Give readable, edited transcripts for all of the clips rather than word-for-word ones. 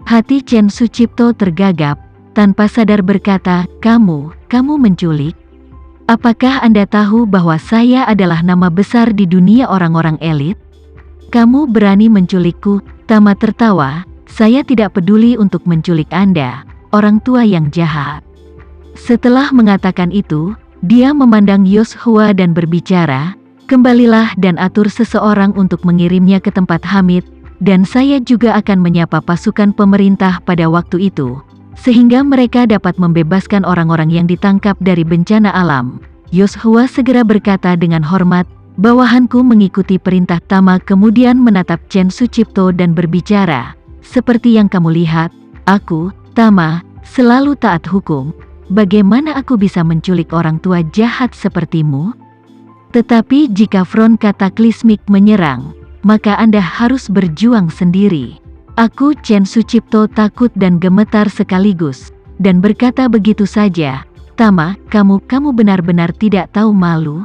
Hati Chen Sucipto tergagap, tanpa sadar berkata, kamu menculik? Apakah Anda tahu bahwa saya adalah nama besar di dunia orang-orang elit? Kamu berani menculikku? Tama tertawa, saya tidak peduli untuk menculik Anda, orang tua yang jahat. Setelah mengatakan itu, dia memandang Yoshua dan berbicara, kembalilah dan atur seseorang untuk mengirimnya ke tempat Hamid, dan saya juga akan menyapa pasukan pemerintah pada waktu itu, sehingga mereka dapat membebaskan orang-orang yang ditangkap dari bencana alam. Yoshua segera berkata dengan hormat, bawahanku mengikuti perintah. Tama kemudian menatap Chen Sucipto dan berbicara, seperti yang kamu lihat, aku, Tama, selalu taat hukum. Bagaimana aku bisa menculik orang tua jahat sepertimu? Tetapi jika front kataklismik menyerang, maka Anda harus berjuang sendiri. Aku Chen Sucipto takut dan gemetar sekaligus, dan berkata begitu saja, Tama, kamu benar-benar tidak tahu malu?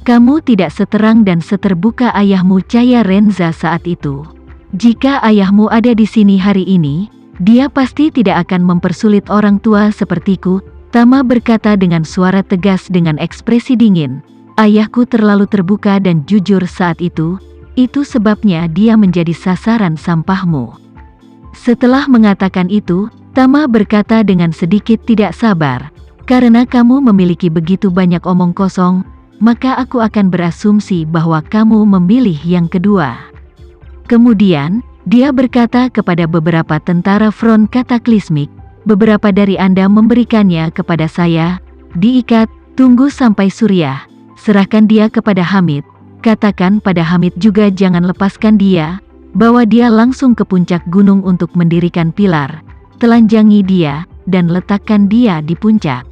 Kamu tidak seterang dan seterbuka ayahmu Cahya Renza saat itu. Jika ayahmu ada di sini hari ini, dia pasti tidak akan mempersulit orang tua sepertiku. Tama berkata dengan suara tegas dengan ekspresi dingin, ayahku terlalu terbuka dan jujur saat itu sebabnya dia menjadi sasaran sampahmu. Setelah mengatakan itu, Tama berkata dengan sedikit tidak sabar, karena kamu memiliki begitu banyak omong kosong, maka aku akan berasumsi bahwa kamu memilih yang kedua. Kemudian, dia berkata kepada beberapa tentara front kataklismik, beberapa dari Anda memberikannya kepada saya, diikat, tunggu sampai Surya, serahkan dia kepada Hamid, katakan pada Hamid juga jangan lepaskan dia, bawa dia langsung ke puncak gunung untuk mendirikan pilar, telanjangi dia, dan letakkan dia di puncak.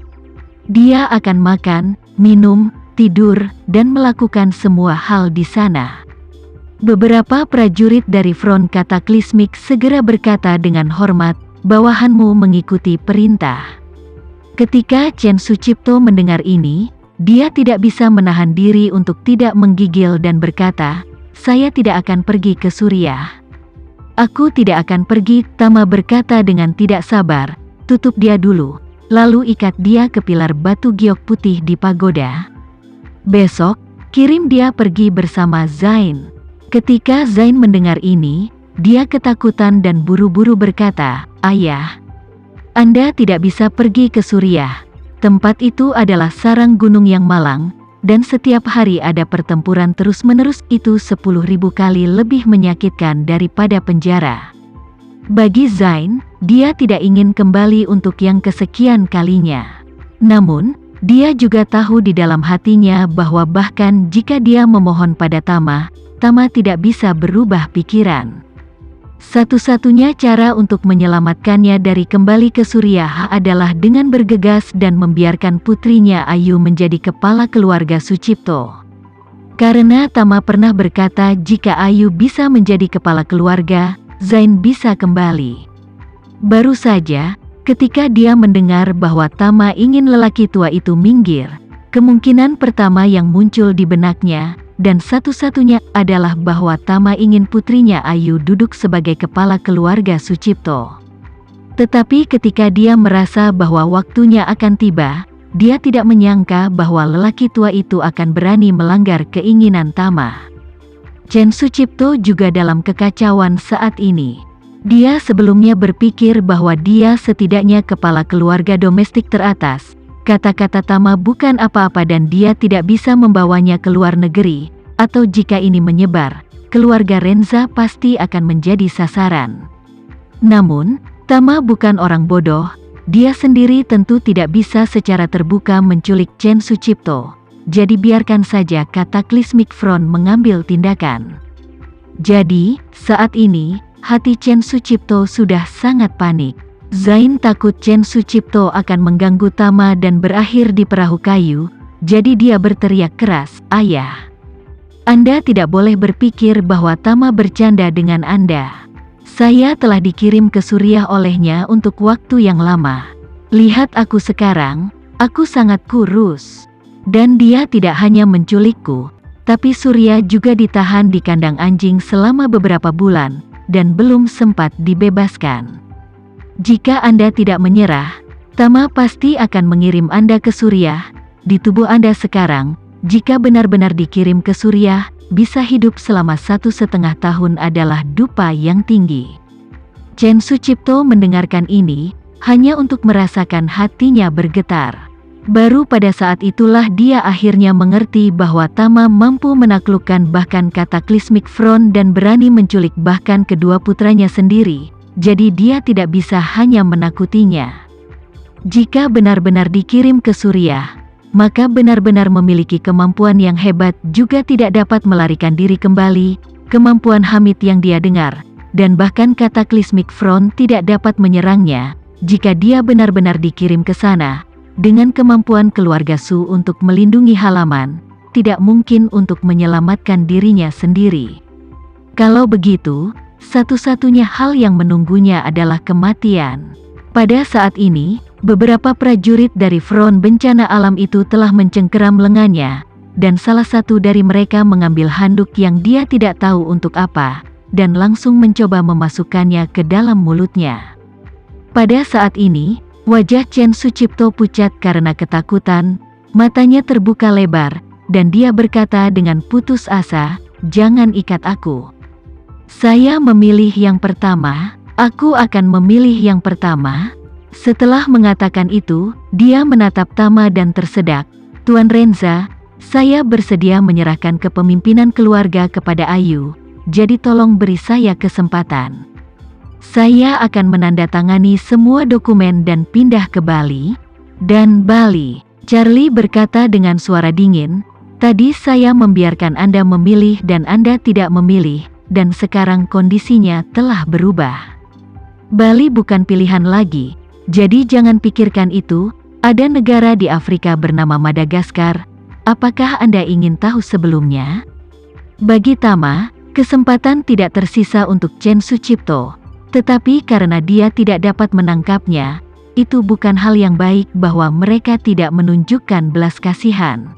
Dia akan makan, minum, tidur, dan melakukan semua hal di sana. Beberapa prajurit dari front kataklismik segera berkata dengan hormat, bawahanmu mengikuti perintah. Ketika Chen Sucipto mendengar ini, dia tidak bisa menahan diri untuk tidak menggigil dan berkata, saya tidak akan pergi ke Suriah. Aku tidak akan pergi, Tama berkata dengan tidak sabar, tutup dia dulu, lalu ikat dia ke pilar batu giok putih di pagoda. Besok, kirim dia pergi bersama Zain. Ketika Zain mendengar ini, dia ketakutan dan buru-buru berkata, ayah, Anda tidak bisa pergi ke Suriah. Tempat itu adalah sarang gunung yang malang, dan setiap hari ada pertempuran terus-menerus. Itu 10.000 kali lebih menyakitkan daripada penjara. Bagi Zain, dia tidak ingin kembali untuk yang kesekian kalinya. Namun, dia juga tahu di dalam hatinya bahwa bahkan jika dia memohon pada Tama tidak bisa berubah pikiran. Satu-satunya cara untuk menyelamatkannya dari kembali ke Suriah adalah dengan bergegas dan membiarkan putrinya Ayu menjadi kepala keluarga Sucipto. Karena Tama pernah berkata jika Ayu bisa menjadi kepala keluarga, Zain bisa kembali. Baru saja, ketika dia mendengar bahwa Tama ingin lelaki tua itu minggir, kemungkinan pertama yang muncul di benaknya, dan satu-satunya, adalah bahwa Tama ingin putrinya Ayu duduk sebagai kepala keluarga Sucipto. Tetapi ketika dia merasa bahwa waktunya akan tiba, dia tidak menyangka bahwa lelaki tua itu akan berani melanggar keinginan Tama. Chen Sucipto juga dalam kekacauan saat ini. Dia sebelumnya berpikir bahwa dia setidaknya kepala keluarga domestik teratas. Kata-kata Tama bukan apa-apa dan dia tidak bisa membawanya ke luar negeri, atau jika ini menyebar, keluarga Renza pasti akan menjadi sasaran. Namun, Tama bukan orang bodoh, dia sendiri tentu tidak bisa secara terbuka menculik Chen Sucipto, jadi biarkan saja Cataclysmic Front mengambil tindakan. Jadi, saat ini, hati Chen Sucipto sudah sangat panik. Zain takut Chen Sucipto akan mengganggu Tama dan berakhir di perahu kayu, jadi dia berteriak keras, ayah. Anda tidak boleh berpikir bahwa Tama bercanda dengan Anda. Saya telah dikirim ke Suriah olehnya untuk waktu yang lama. Lihat aku sekarang, aku sangat kurus. Dan dia tidak hanya menculikku, tapi Surya juga ditahan di kandang anjing selama beberapa bulan, dan belum sempat dibebaskan. Jika Anda tidak menyerah, Tama pasti akan mengirim Anda ke Suriah. Di tubuh Anda sekarang, jika benar-benar dikirim ke Suriah, bisa hidup selama 1,5 tahun adalah dupa yang tinggi. Chen Sucipto mendengarkan ini, hanya untuk merasakan hatinya bergetar. Baru pada saat itulah dia akhirnya mengerti bahwa Tama mampu menaklukkan bahkan Cataclysmic Front dan berani menculik bahkan kedua putranya sendiri, jadi dia tidak bisa hanya menakutinya. Jika benar-benar dikirim ke Suriah, maka benar-benar memiliki kemampuan yang hebat juga tidak dapat melarikan diri kembali, kemampuan Hamid yang dia dengar, dan bahkan Cataclysmic Front tidak dapat menyerangnya, jika dia benar-benar dikirim ke sana. Dengan kemampuan keluarga Su untuk melindungi halaman, tidak mungkin untuk menyelamatkan dirinya sendiri. Kalau begitu, satu-satunya hal yang menunggunya adalah kematian. Pada saat ini, beberapa prajurit dari front bencana alam itu telah mencengkeram lengannya, dan salah satu dari mereka mengambil handuk yang dia tidak tahu untuk apa, dan langsung mencoba memasukkannya ke dalam mulutnya. Pada saat ini, wajah Chen Sucipto pucat karena ketakutan, matanya terbuka lebar, dan dia berkata dengan putus asa, "Jangan ikat aku. Saya memilih yang pertama, aku akan memilih yang pertama." Setelah mengatakan itu, dia menatap Tama dan tersedak, "Tuan Renza, saya bersedia menyerahkan kepemimpinan keluarga kepada Ayu, jadi tolong beri saya kesempatan. Saya akan menandatangani semua dokumen dan pindah ke Bali." "Dan Bali," Charlie berkata dengan suara dingin, "tadi saya membiarkan Anda memilih dan Anda tidak memilih, dan sekarang kondisinya telah berubah. Bali bukan pilihan lagi, jadi jangan pikirkan itu. Ada negara di Afrika bernama Madagaskar. Apakah Anda ingin tahu sebelumnya?" Bagi Tama, kesempatan tidak tersisa untuk Chen Sucipto. Tetapi karena dia tidak dapat menangkapnya, itu bukan hal yang baik bahwa mereka tidak menunjukkan belas kasihan.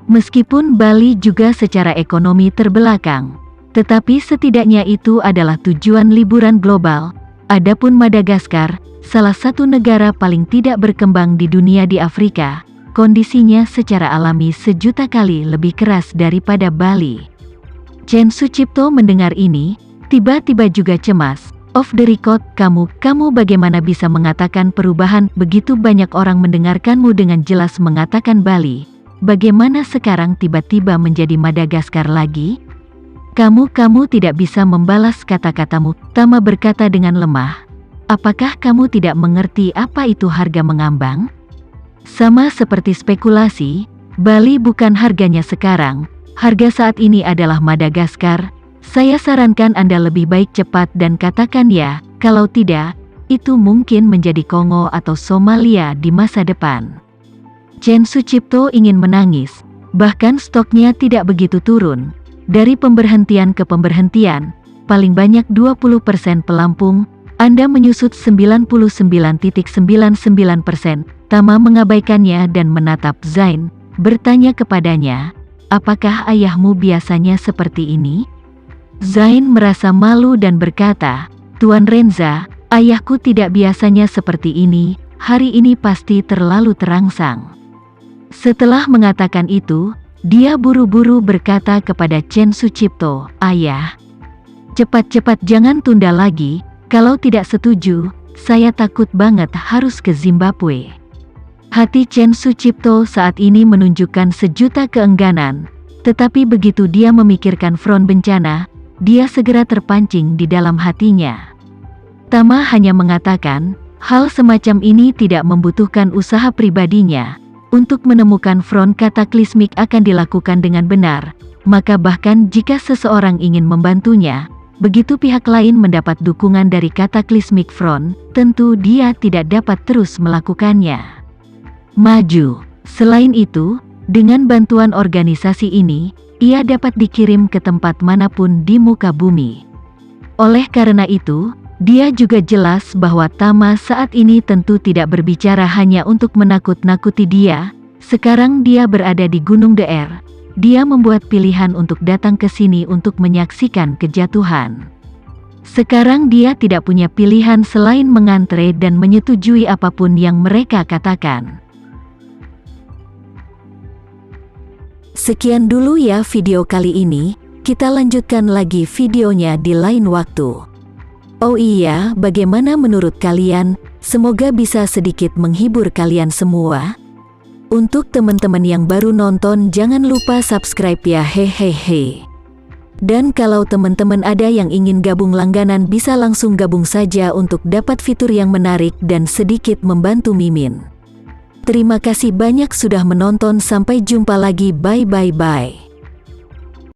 Meskipun Bali juga secara ekonomi terbelakang, tetapi setidaknya itu adalah tujuan liburan global. Adapun Madagaskar, salah satu negara paling tidak berkembang di dunia di Afrika, kondisinya secara alami 1.000.000 kali lebih keras daripada Bali. Chen Sucipto mendengar ini, tiba-tiba juga cemas. "Off the record, kamu bagaimana bisa mengatakan perubahan? Begitu banyak orang mendengarkanmu dengan jelas mengatakan Bali. Bagaimana sekarang tiba-tiba menjadi Madagaskar lagi?" Kamu tidak bisa membalas kata-katamu," Tama berkata dengan lemah. "Apakah kamu tidak mengerti apa itu harga mengambang? Sama seperti spekulasi, Bali bukan harganya sekarang, harga saat ini adalah Madagaskar. Saya sarankan Anda lebih baik cepat dan katakan ya, kalau tidak, itu mungkin menjadi Kongo atau Somalia di masa depan." Chen Sucipto ingin menangis, bahkan stoknya tidak begitu turun. Dari pemberhentian ke pemberhentian, paling banyak 20% pelampung, Anda menyusut 99,99%. Tama mengabaikannya dan menatap Zain, bertanya kepadanya, "Apakah ayahmu biasanya seperti ini?" Zain merasa malu dan berkata, "Tuan Renza, ayahku tidak biasanya seperti ini, hari ini pasti terlalu terangsang." Setelah mengatakan itu, dia buru-buru berkata kepada Chen Sucipto, "Ayah, cepat-cepat jangan tunda lagi, kalau tidak setuju, saya takut banget harus ke Zimbabwe." Hati Chen Sucipto saat ini menunjukkan sejuta keengganan, tetapi begitu dia memikirkan front bencana, dia segera terpancing di dalam hatinya. Tama hanya mengatakan, hal semacam ini tidak membutuhkan usaha pribadinya. Untuk menemukan front Cataclysmic akan dilakukan dengan benar, maka bahkan jika seseorang ingin membantunya, begitu pihak lain mendapat dukungan dari Cataclysmic Front, tentu dia tidak dapat terus melakukannya. Maju. Selain itu, dengan bantuan organisasi ini, ia dapat dikirim ke tempat manapun di muka bumi. Oleh karena itu, dia juga jelas bahwa Tama saat ini tentu tidak berbicara hanya untuk menakut-nakuti dia. Sekarang dia berada di Gunung DR. Dia membuat pilihan untuk datang ke sini untuk menyaksikan kejatuhan. Sekarang dia tidak punya pilihan selain mengantre dan menyetujui apapun yang mereka katakan. Sekian dulu ya video kali ini, kita lanjutkan lagi videonya di lain waktu. Oh iya, bagaimana menurut kalian? Semoga bisa sedikit menghibur kalian semua. Untuk teman-teman yang baru nonton, jangan lupa subscribe ya, hehehe. Dan kalau teman-teman ada yang ingin gabung langganan, bisa langsung gabung saja untuk dapat fitur yang menarik dan sedikit membantu Mimin. Terima kasih banyak sudah menonton, sampai jumpa lagi, bye bye bye.